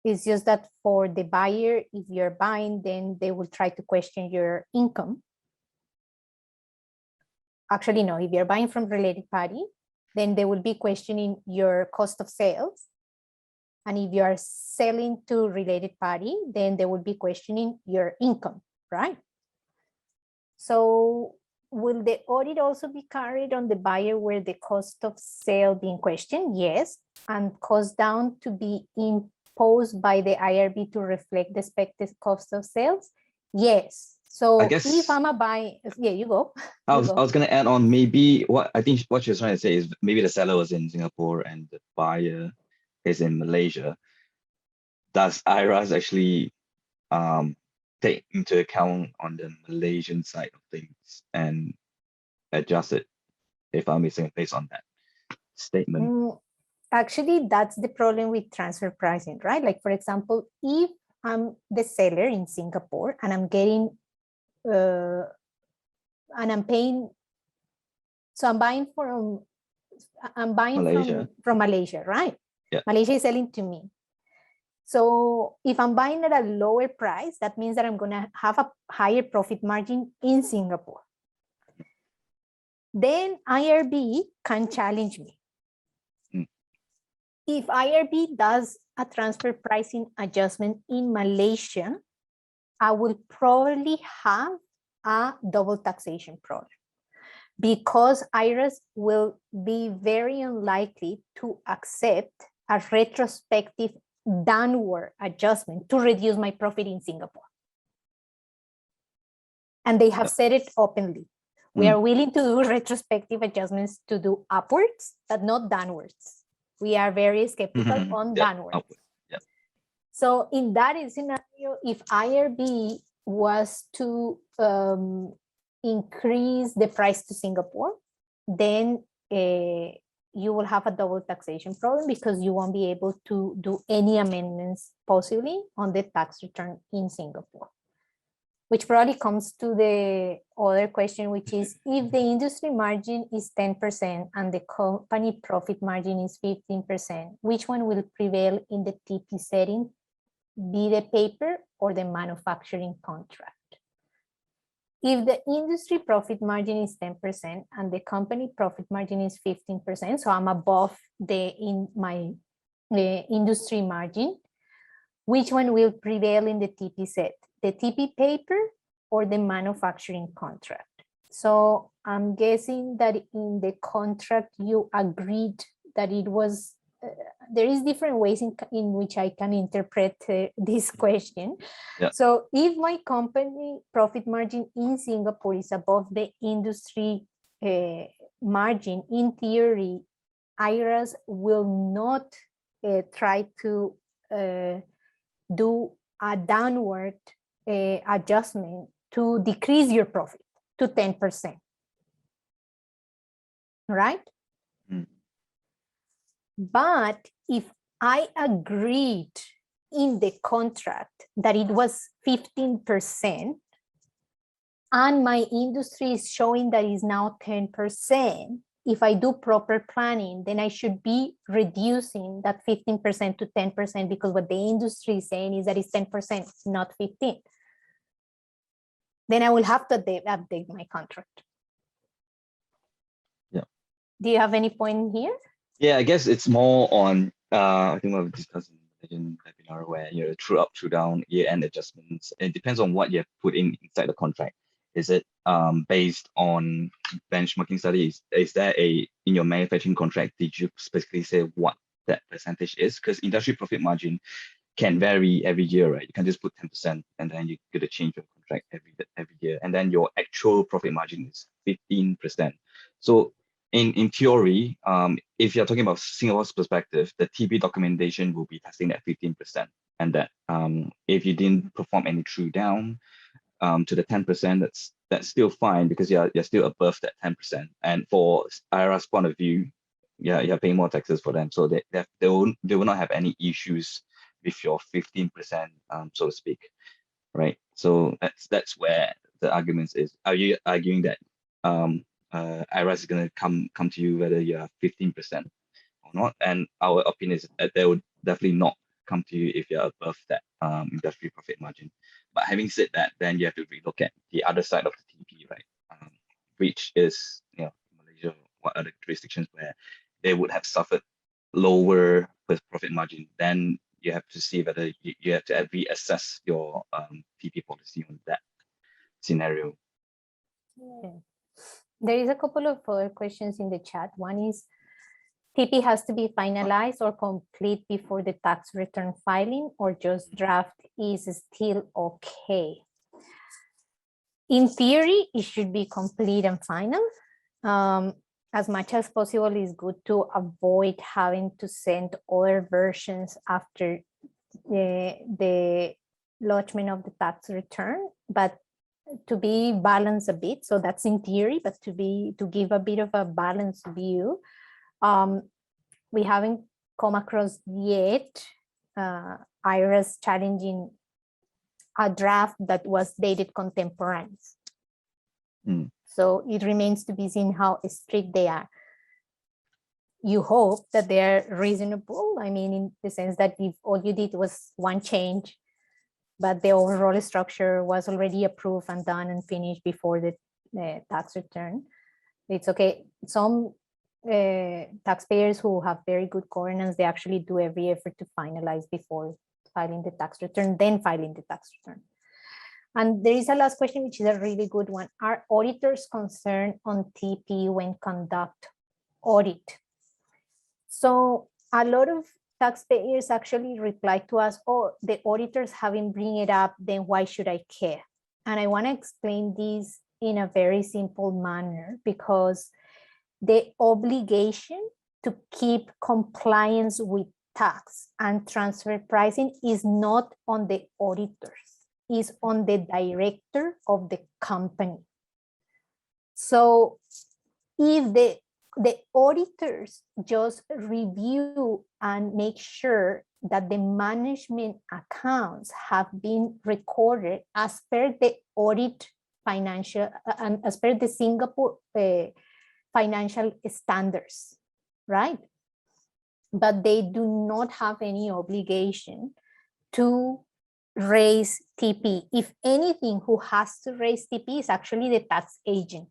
It's just that for the buyer, if you're buying, then they will try to question your income. Actually, no, if you're buying from related party, then they will be questioning your cost of sales. And if you are selling to related party, then they will be questioning your income, right? So will the audit also be carried on the buyer where the cost of sale being questioned? Yes. And cost down to be imposed by the IRB to reflect the expected cost of sales? Yes. So I guess, if I'm a buyer, yeah, you go. I was going to add on, maybe what I think what you're trying to say is maybe the seller was in Singapore and the buyer is in Malaysia. Does IRAS actually take into account on the Malaysian side of things and adjust it if I'm missing based on that statement? Actually, that's the problem with transfer pricing, right? Like, for example, if I'm the seller in Singapore and I'm getting and I'm paying, so I'm buying Malaysia. from Malaysia, right? Yeah. Malaysia is selling to me. So if I'm buying at a lower price, that means that I'm going to have a higher profit margin in Singapore. Then IRB can challenge me. If IRB does a transfer pricing adjustment in Malaysia, I will probably have a double taxation problem, because IRAS will be very unlikely to accept a retrospective downward adjustment to reduce my profit in Singapore. And they have said it openly. We are willing to do retrospective adjustments to do upwards, but not downwards. We are very skeptical on downwards. Yeah. So in that scenario, if IRB was to increase the price to Singapore, then you will have a double taxation problem, because you won't be able to do any amendments possibly on the tax return in Singapore. Which probably comes to the other question, which is, if the industry margin is 10% and the company profit margin is 15%, which one will prevail in the TP setting, be the paper or the manufacturing contract? If the industry profit margin is 10% and the company profit margin is 15%, so I'm above my industry margin, which one will prevail in the TP set? The TP paper or the manufacturing contract? So I'm guessing that in the contract you agreed that it was, there is different ways in which I can interpret this question. Yeah. So if my company profit margin in Singapore is above the industry margin, in theory, IRAS will not try to do a downward adjustment to decrease your profit to 10%, right? But if I agreed in the contract that it was 15% and my industry is showing that is now 10%, if I do proper planning, then I should be reducing that 15% to 10% because what the industry is saying is that it's 10%, not 15. Then I will have to update my contract. Yeah. Do you have any point here? Yeah, I guess it's more on, I think we've discussed in webinar where true up, true down, year-end adjustments. It depends on what you have put inside the contract. Is it based on benchmarking studies? Is there in your manufacturing contract, did you specifically say what that percentage is? Because industry profit margin can vary every year, right? You can just put 10% and then you get to change your contract every year. And then your actual profit margin is 15%. So in theory, if you're talking about Singapore's perspective, the TP documentation will be testing at 15%. And that if you didn't perform any true down to the 10%, that's still fine because you're still above that 10%. And for IRA's point of view, you're paying more taxes for them. So they will not have any issues with your 15%, so to speak, right? So that's where the argument is. Are you arguing that IRAS is going to come to you whether you are 15% or not? And our opinion is that they would definitely not come to you if you're above that industry profit margin. But having said that, then you have to relook at the other side of the TP, right? Which is, Malaysia, what other jurisdictions where they would have suffered lower profit margin. Then you have to see whether you have to reassess your TP policy on that scenario. Yeah. There is a couple of other questions in the chat. One is, TP has to be finalized or complete before the tax return filing, or just draft is still okay? In theory, it should be complete and final. As much as possible, it's good to avoid having to send other versions after the lodgement of the tax return, but to be balanced a bit. So that's in theory, but to give a bit of a balanced view. We haven't come across yet IRAS challenging a draft that was dated contemporaneous. So it remains to be seen how strict they are. You hope that they are reasonable. I mean, in the sense that if all you did was one change, but the overall structure was already approved and done and finished before the tax return, it's okay. Some taxpayers who have very good governance, they actually do every effort to finalize before filing the tax return, then filing the tax return. And there is a last question, which is a really good one. Are auditors concerned on TP when conduct audit? So a lot of taxpayers actually reply to us, oh, the auditors haven't bring it up, then why should I care? And I want to explain this in a very simple manner, because the obligation to keep compliance with tax and transfer pricing is not on the auditors, is on the director of the company. So if the auditors just review and make sure that the management accounts have been recorded as per the audit financial and as per the Singapore financial standards, right? But they do not have any obligation to raise TP. If anything, who has to raise TP is actually the tax agent,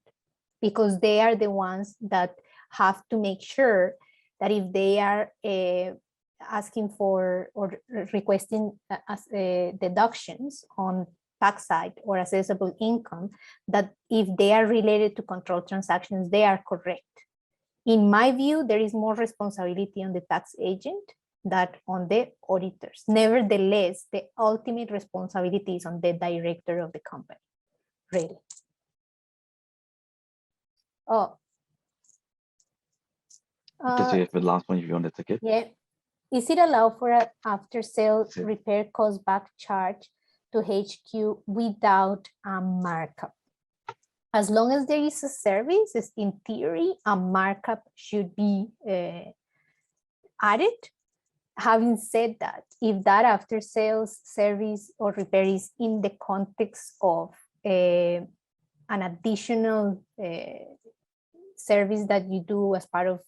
because they are the ones that have to make sure that if they are asking for or requesting deductions on tax side or assessable income, that if they are related to controlled transactions, they are correct. In my view, there is more responsibility on the tax agent than on the auditors. Nevertheless, the ultimate responsibility is on the director of the company, really. Oh. Because you have the last one if you want to take it. Yeah. Is it allowed for an after-sale repair cost back charge to HQ without a markup? As long as there is a service, in theory, a markup should be added. Having said that, if that after-sales service or repair is in the context of an additional service that you do as part of,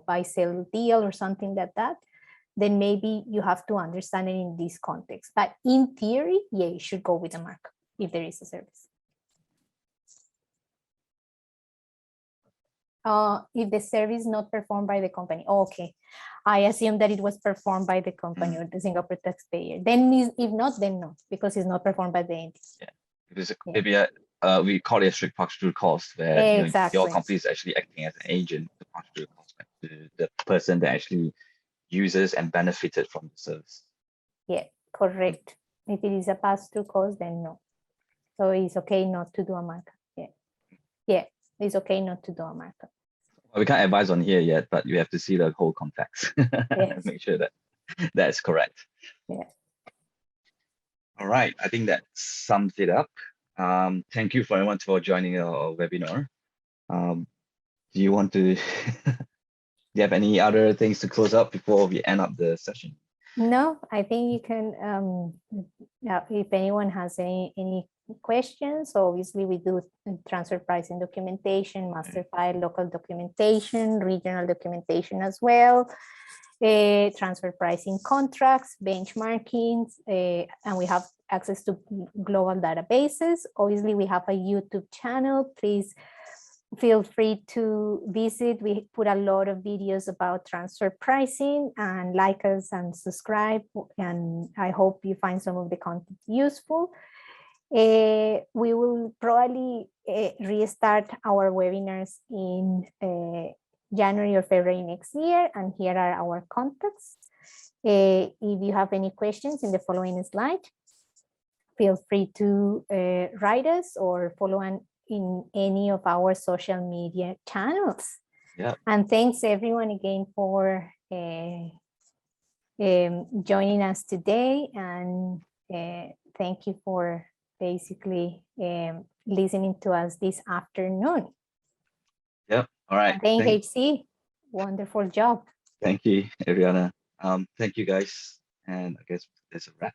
buy sell deal or something like that, then maybe you have to understand it in this context. But in theory, yeah, you should go with a markup if there is a service. If the service not performed by the company. Okay, I assume that it was performed by the company or the Singapore taxpayer. Then if not, then no, because it's not performed by the entity. Yeah, because maybe we call it a strict pass-through cost, where your company is actually acting as an agent to pass through cost to the person that actually uses and benefited from the service. Yeah, correct. If it is a pass-through cost, then no. So it's okay not to do a markup. Yeah, it's okay not to do a markup. We can't advise on here yet, but you have to see the whole context. Yes. Make sure that that's correct. Yeah. All right, I think that sums it up. Thank you for everyone for joining our webinar. Do you want to, do you have any other things to close up before we end up the session? No, I think you can, if anyone has any questions, obviously we do transfer pricing documentation, master file, local documentation, regional documentation as well, transfer pricing contracts, benchmarkings, and we have access to global databases. Obviously, we have a YouTube channel. Please feel free to visit. We put a lot of videos about transfer pricing, and like us and subscribe. And I hope you find some of the content useful. We will probably restart our webinars in January or February next year, and here are our contacts. If you have any questions in the following slide, feel free to write us or follow in any of our social media channels. Yeah. And thanks everyone again for joining us today, and thank you for basically listening to us this afternoon. Yep. All right. Thank HC. Wonderful job. Thank you, Adriana. Thank you guys. And I guess there's a wrap.